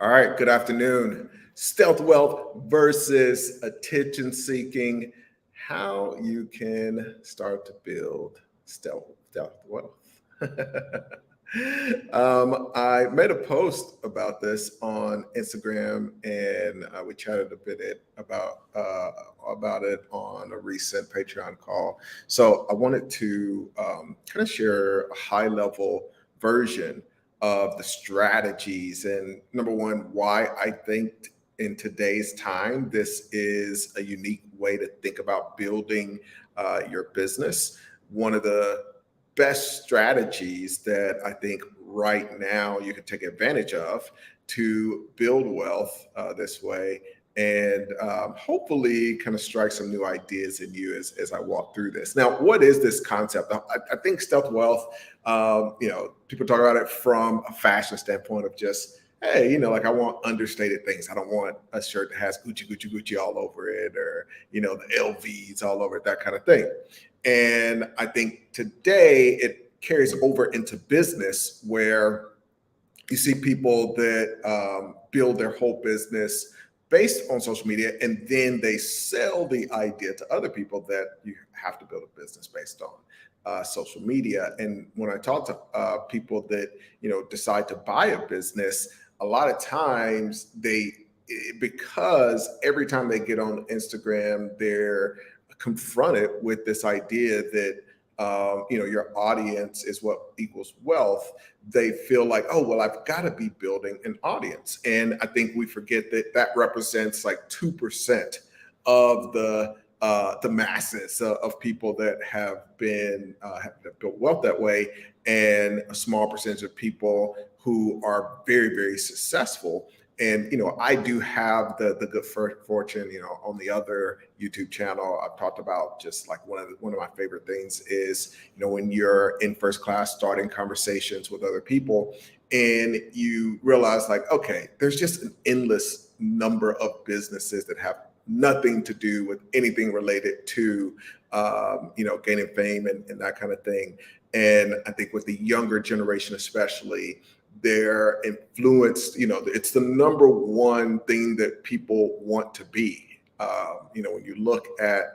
All right, good afternoon. Stealth wealth versus attention seeking. How you can start to build stealth wealth. I made a post about this on Instagram, and we chatted a bit about it on a recent Patreon call. So I wanted to kind of share a high level version of the strategies and number one, why I think in today's time this is a unique way to think about building your business. One of the best strategies that I think right now you can take advantage of to build wealth this way and hopefully kind of strike some new ideas in you as I walk through this. Now, what is this concept? I think stealth wealth, people talk about it from a fashion standpoint of just, hey, like I want understated things. I don't want a shirt that has Gucci, Gucci, Gucci all over it or, the LVs all over it, that kind of thing. And I think today it carries over into business where you see people that build their whole business based on social media, and then they sell the idea to other people that you have to build a business based on social media. And when I talk to people that decide to buy a business, a lot of times because every time they get on Instagram, they're confronted with this idea that your audience is what equals wealth. They feel like, oh, well, I've got to be building an audience. And I think we forget that represents like 2% of the masses of people that have built wealth that way, and a small percentage of people who are very, very successful. And I do have the good fortune. On the other YouTube channel, I've talked about just like one of my favorite things is when you're in first class starting conversations with other people, and you realize like, okay, there's just an endless number of businesses that have nothing to do with anything related to gaining fame and that kind of thing. And I think with the younger generation especially, they're influenced, it's the number one thing that people want to be. When you look at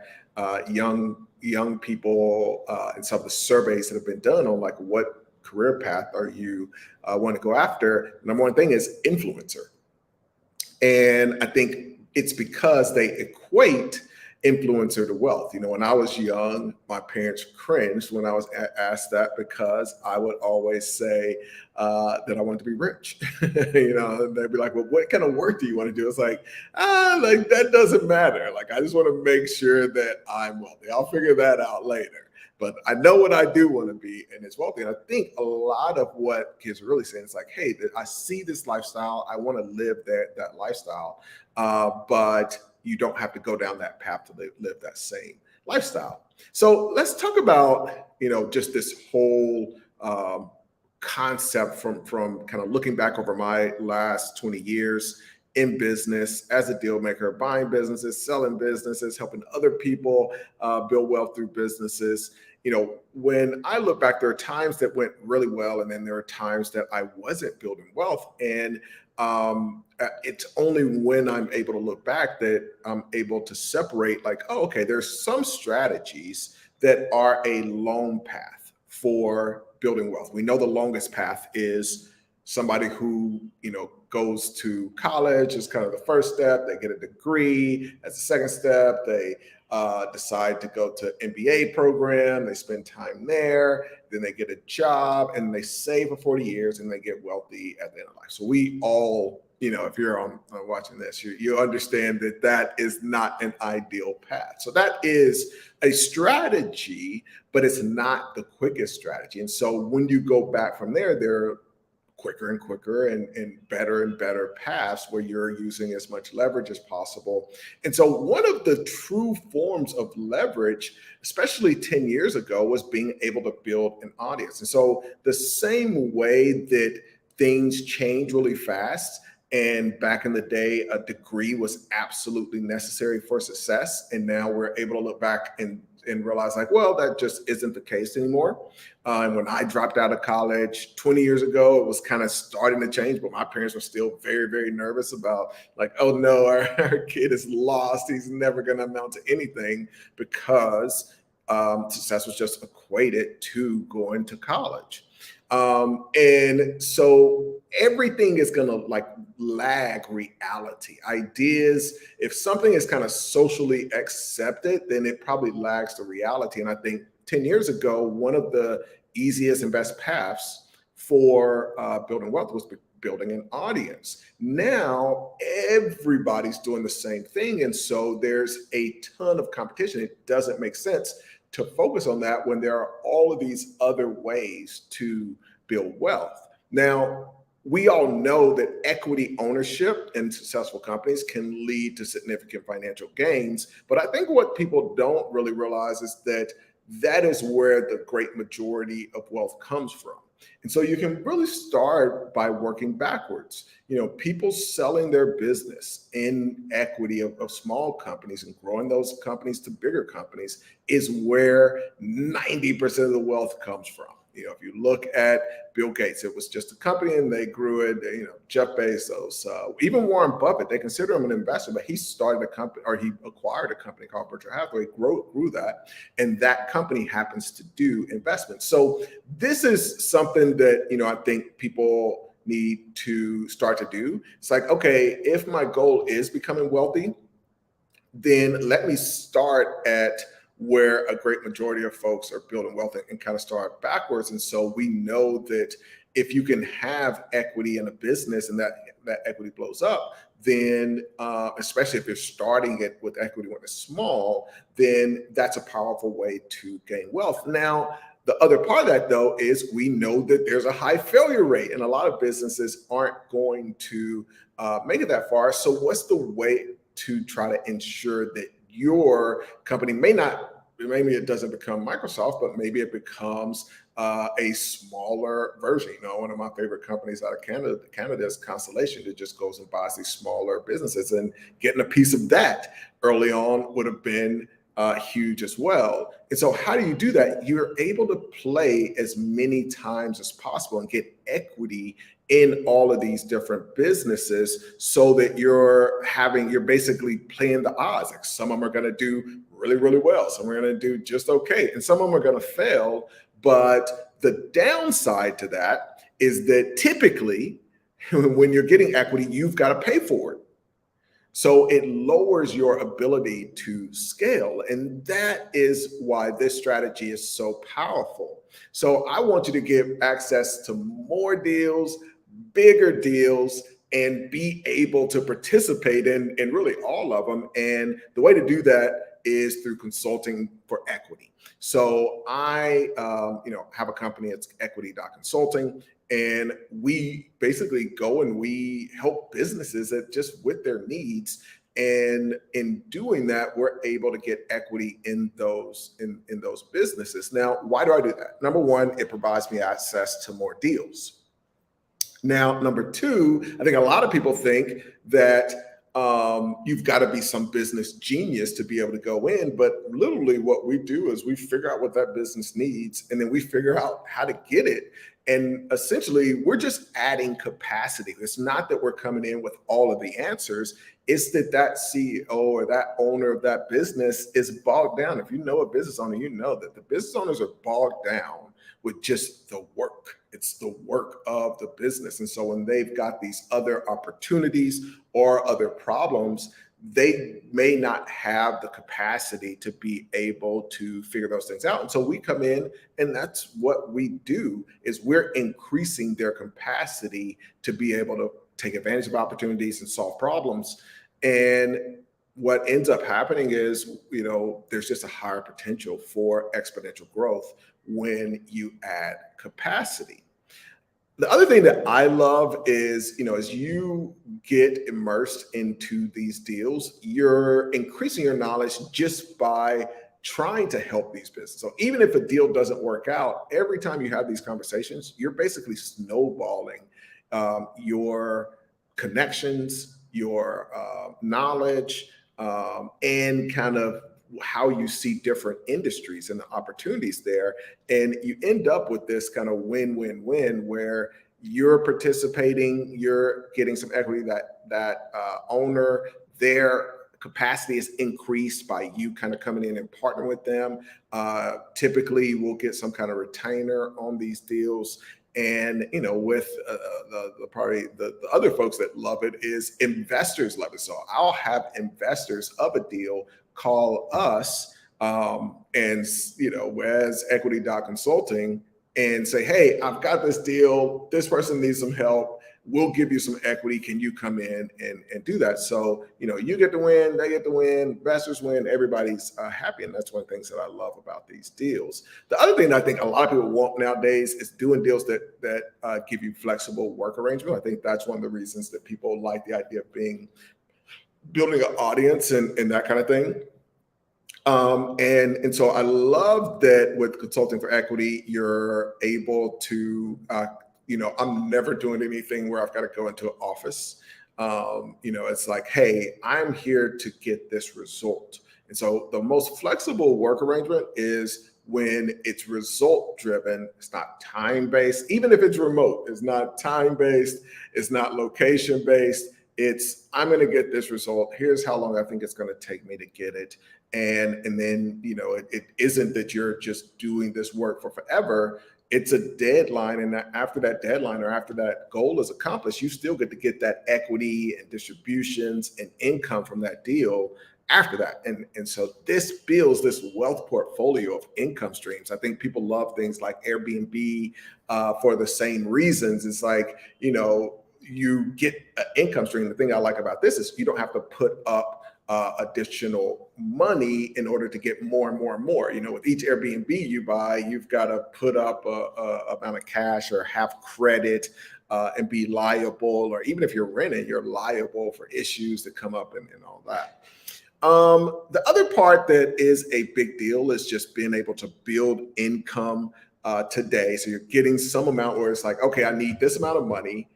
young people and some of the surveys that have been done on like what career path are you want to go after, the number one thing is influencer. And I think it's because they equate influencer to wealth. When I was young, my parents cringed when I was asked that because I would always say that I wanted to be rich. And they'd be like, well, what kind of work do you want to do? It's like that doesn't matter. Like, I just want to make sure that I'm wealthy. I'll figure that out later. But I know what I do want to be, and it's wealthy. And I think a lot of what kids are really saying is like, hey, I see this lifestyle. I want to live that lifestyle. But you don't have to go down that path to live that same lifestyle. So let's talk about, just this whole concept from kind of looking back over my last 20 years in business as a deal maker, buying businesses, selling businesses, helping other people build wealth through businesses. When I look back, there are times that went really well, and then there are times that I wasn't building wealth. And it's only when I'm able to look back that I'm able to separate like, oh, okay, there's some strategies that are a long path for building wealth. We know the longest path is somebody who, goes to college is kind of the first step. They get a degree. As the second step, they decide to go to MBA program. They spend time there. Then they get a job and they save for 40 years and they get wealthy at the end of life. So we all, if you're on watching this, you understand that is not an ideal path. So that is a strategy, but it's not the quickest strategy. And so when you go back from there are quicker and quicker and better paths where you're using as much leverage as possible. And so one of the true forms of leverage, especially 10 years ago, was being able to build an audience. And so the same way that things change really fast, and back in the day, a degree was absolutely necessary for success, and now we're able to look back and and realized like, well, that just isn't the case anymore. And when I dropped out of college 20 years ago, it was kind of starting to change, but my parents were still very, very nervous about like, oh no, our kid is lost. He's never going to amount to anything because success was just equated to going to college. And so everything is going to like lag reality. Ideas, if something is kind of socially accepted, then it probably lags the reality. And I think 10 years ago, one of the easiest and best paths for building wealth was building an audience. Now everybody's doing the same thing. And so there's a ton of competition. It doesn't make sense to focus on that when there are all of these other ways to build wealth. Now, we all know that equity ownership in successful companies can lead to significant financial gains. But I think what people don't really realize is that that is where the great majority of wealth comes from. And so you can really start by working backwards. People selling their business in equity of small companies and growing those companies to bigger companies is where 90% of the wealth comes from. If you look at Bill Gates, it was just a company and they grew it. Jeff Bezos, even Warren Buffett, they consider him an investor, but he started a company, or he acquired a company called Berkshire Hathaway, grew that, and that company happens to do investments. So this is something that I think people need to start to do. It's like, okay, if my goal is becoming wealthy, then let me start at where a great majority of folks are building wealth and kind of start backwards. And so we know that if you can have equity in a business and that equity blows up, then especially if you're starting it with equity when it's small, then that's a powerful way to gain wealth. Now, the other part of that, though, is we know that there's a high failure rate and a lot of businesses aren't going to make it that far. So what's the way to try to ensure that your company maybe it doesn't become Microsoft, but maybe it becomes a smaller version? One of my favorite companies out of Canada is Constellation, that just goes and buys these smaller businesses, and getting a piece of that early on would have been huge as well. And so how do you do that? You're able to play as many times as possible and get equity in all of these different businesses, so that you're basically playing the odds. Like some of them are going to do really, really well. Some are going to do just okay. And some of them are going to fail. But the downside to that is that typically when you're getting equity, you've got to pay for it. So it lowers your ability to scale. And that is why this strategy is so powerful. So I want you to get access to more deals, bigger deals, and be able to participate in really all of them. And the way to do that is through consulting for equity. So I have a company, it's equity.consulting. And we basically go and we help businesses that just with their needs. And in doing that, we're able to get equity in those businesses. Now, why do I do that? Number one, it provides me access to more deals. Now, number two, I think a lot of people think that you've got to be some business genius to be able to go in. But literally what we do is we figure out what that business needs, and then we figure out how to get it. And essentially, we're just adding capacity. It's not that we're coming in with all of the answers. It's that CEO or that owner of that business is bogged down. If you know a business owner, you know that the business owners are bogged down with just the work. It's the work of the business. And so when they've got these other opportunities or other problems, they may not have the capacity to be able to figure those things out. And so we come in, and that's what we do, is we're increasing their capacity to be able to take advantage of opportunities and solve problems. And what ends up happening is, there's just a higher potential for exponential growth when you add capacity. The other thing that I love is, as you get immersed into these deals, you're increasing your knowledge just by trying to help these businesses. So even if a deal doesn't work out, every time you have these conversations, you're basically snowballing your connections, your knowledge, and kind of how you see different industries and the opportunities there. And you end up with this kind of win-win-win where you're participating, you're getting some equity, that owner, their capacity is increased by you kind of coming in and partnering with them. Typically, we'll get some kind of retainer on these deals. And with probably the other folks that love it is investors love it. So I'll have investors of a deal call us, and as Equity Consulting, and say, hey, I've got this deal. This person needs some help. We'll give you some equity. Can you come in and do that? So, you get to win, they get to win, investors win, everybody's happy. And that's one of the things that I love about these deals. The other thing I think a lot of people want nowadays is doing deals that give you flexible work arrangement. I think that's one of the reasons that people like the idea of building an audience and that kind of thing. And so I love that with consulting for equity, you're able to, I'm never doing anything where I've got to go into an office. It's like, hey, I'm here to get this result. And so the most flexible work arrangement is when it's result driven. It's not time based. Even if it's remote, it's not time based. It's not location based. It's, I'm going to get this result. Here's how long I think it's going to take me to get it. And then, it isn't that you're just doing this work for forever. It's a deadline. And after that deadline or after that goal is accomplished, you still get to get that equity and distributions and income from that deal after that. And so this builds this wealth portfolio of income streams. I think people love things like Airbnb for the same reasons. It's like, you get an income stream. The thing I like about this is you don't have to put up additional money in order to get more and more and more. With each Airbnb you buy, you've got to put up a amount of cash or have credit and be liable, or even if you're renting, you're liable for issues that come up and all that. The other part that is a big deal is just being able to build income today. So you're getting some amount where it's like, okay, I need this amount of money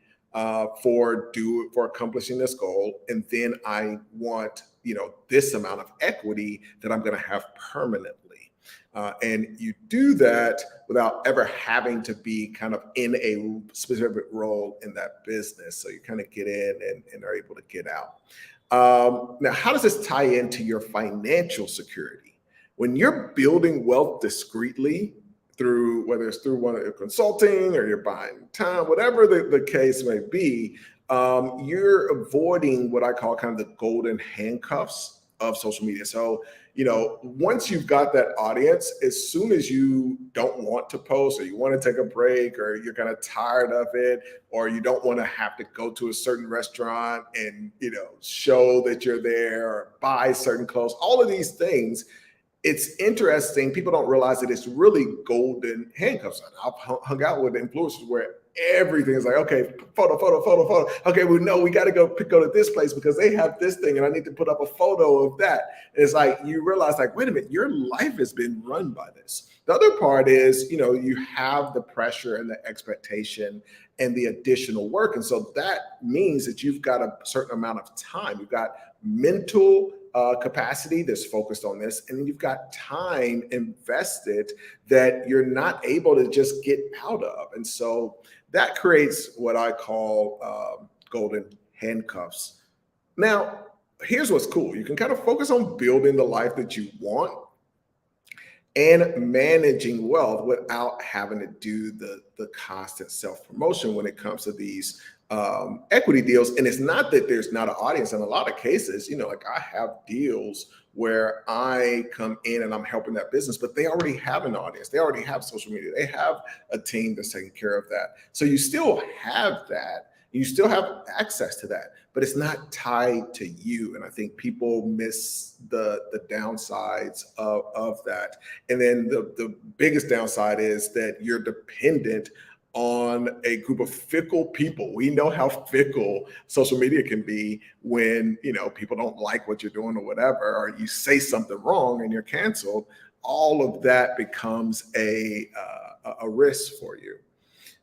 for accomplishing this goal, and then I want this amount of equity that I'm going to have permanently, and you do that without ever having to be kind of in a specific role in that business. So you kind of get in and are able to get out. Now, how does this tie into your financial security? When you're building wealth discreetly, whether it's through one of your consulting or you're buying time, whatever the case may be, you're avoiding what I call kind of the golden handcuffs of social media. So, once you've got that audience, as soon as you don't want to post or you want to take a break or you're kind of tired of it, or you don't want to have to go to a certain restaurant and, show that you're there or buy certain clothes, all of these things, it's interesting. People don't realize that it's really golden handcuffs. I've hung out with influencers where everything is like, okay, photo. Okay, we know we got to go to this place because they have this thing and I need to put up a photo of that. And it's like, you realize like, wait a minute, your life has been run by this. The other part is, you have the pressure and the expectation and the additional work. And so that means that you've got a certain amount of time. You've got mental capacity that's focused on this, and then you've got time invested that you're not able to just get out of. And so that creates what I call golden handcuffs. Now, here's what's cool. You can kind of focus on building the life that you want and managing wealth without having to do the constant self-promotion when it comes to these equity deals. And it's not that there's not an audience. In a lot of cases, like I have deals where I come in and I'm helping that business, but they already have an audience. They already have social media. They have a team that's taking care of that. So you still have that. You still have access to that, but it's not tied to you. And I think people miss the downsides of that. And then the biggest downside is that you're dependent on a group of fickle people. We know how fickle social media can be when, people don't like what you're doing or whatever, or you say something wrong and you're canceled. All of that becomes a risk for you.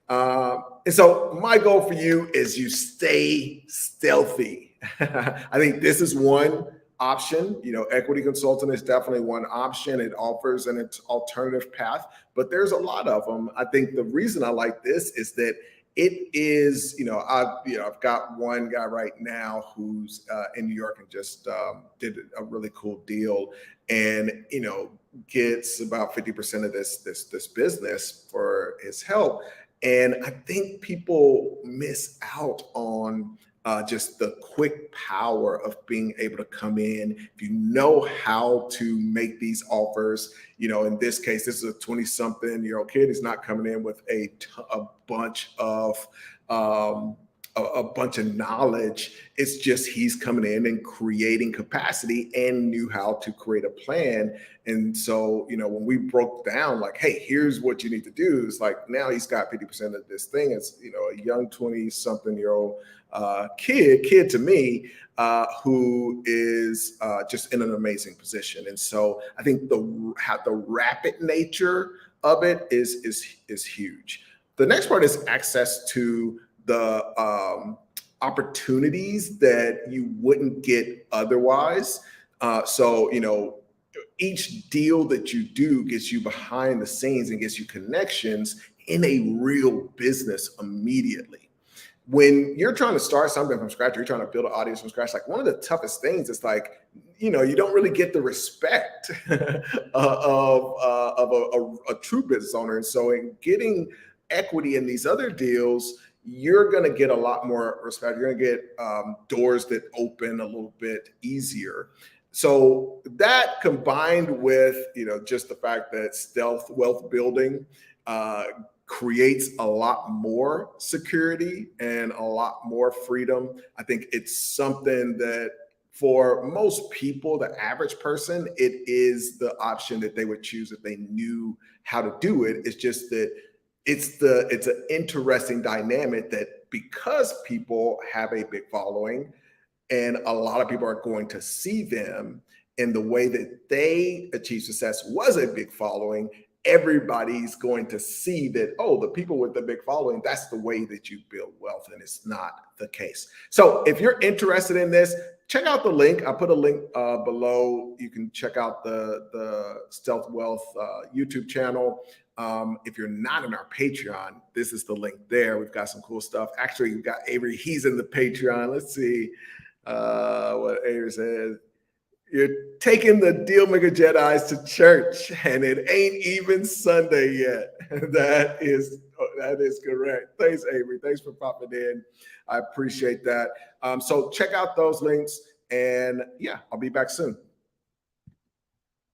And so my goal for you is you stay stealthy. I think this is one option. Equity consultant is definitely one option. It offers an alternative path, but there's a lot of them. I think the reason I like this is that it is, I've got one guy right now who's in New York and just did a really cool deal, and gets about 50% of this business for his help. And I think people miss out on just the quick power of being able to come in. If you know how to make these offers, in this case, this is a 20-something-year-old kid. He's not coming in with a bunch of a bunch of knowledge. It's just he's coming in and creating capacity and knew how to create a plan. And so, when we broke down like, hey, here's what you need to do, it's like now he's got 50% of this thing. It's, a young 20-something-year-old kid to me, who is just in an amazing position. And so I think the rapid nature of it is huge. The next part is access to the opportunities that you wouldn't get otherwise. So, each deal that you do gets you behind the scenes and gets you connections in a real business immediately. When you're trying to start something from scratch, or you're trying to build an audience from scratch, like one of the toughest things is like, you don't really get the respect of a true business owner. And so in getting equity in these other deals, you're going to get a lot more respect. You're going to get doors that open a little bit easier. So that combined with, just the fact that stealth wealth building creates a lot more security and a lot more freedom. I think it's something that for most people, the average person, it is the option that they would choose if they knew how to do it. It's just that it's an interesting dynamic that because people have a big following and a lot of people are going to see them, and the way that they achieve success was a big following, everybody's going to see that, oh, the people with the big following, that's the way that you build wealth, and it's not the case. So if you're interested in this, check out the link. I put a link below. You can check out the Stealth Wealth YouTube channel. If you're not in our Patreon, this is the link there. We've got some cool stuff. Actually, we've got Avery. He's in the Patreon. Let's see what Avery says. You're taking the Deal Maker Jedis to church, and it ain't even Sunday yet. That is correct. Thanks, Avery. Thanks for popping in. I appreciate that. So check out those links, and yeah, I'll be back soon.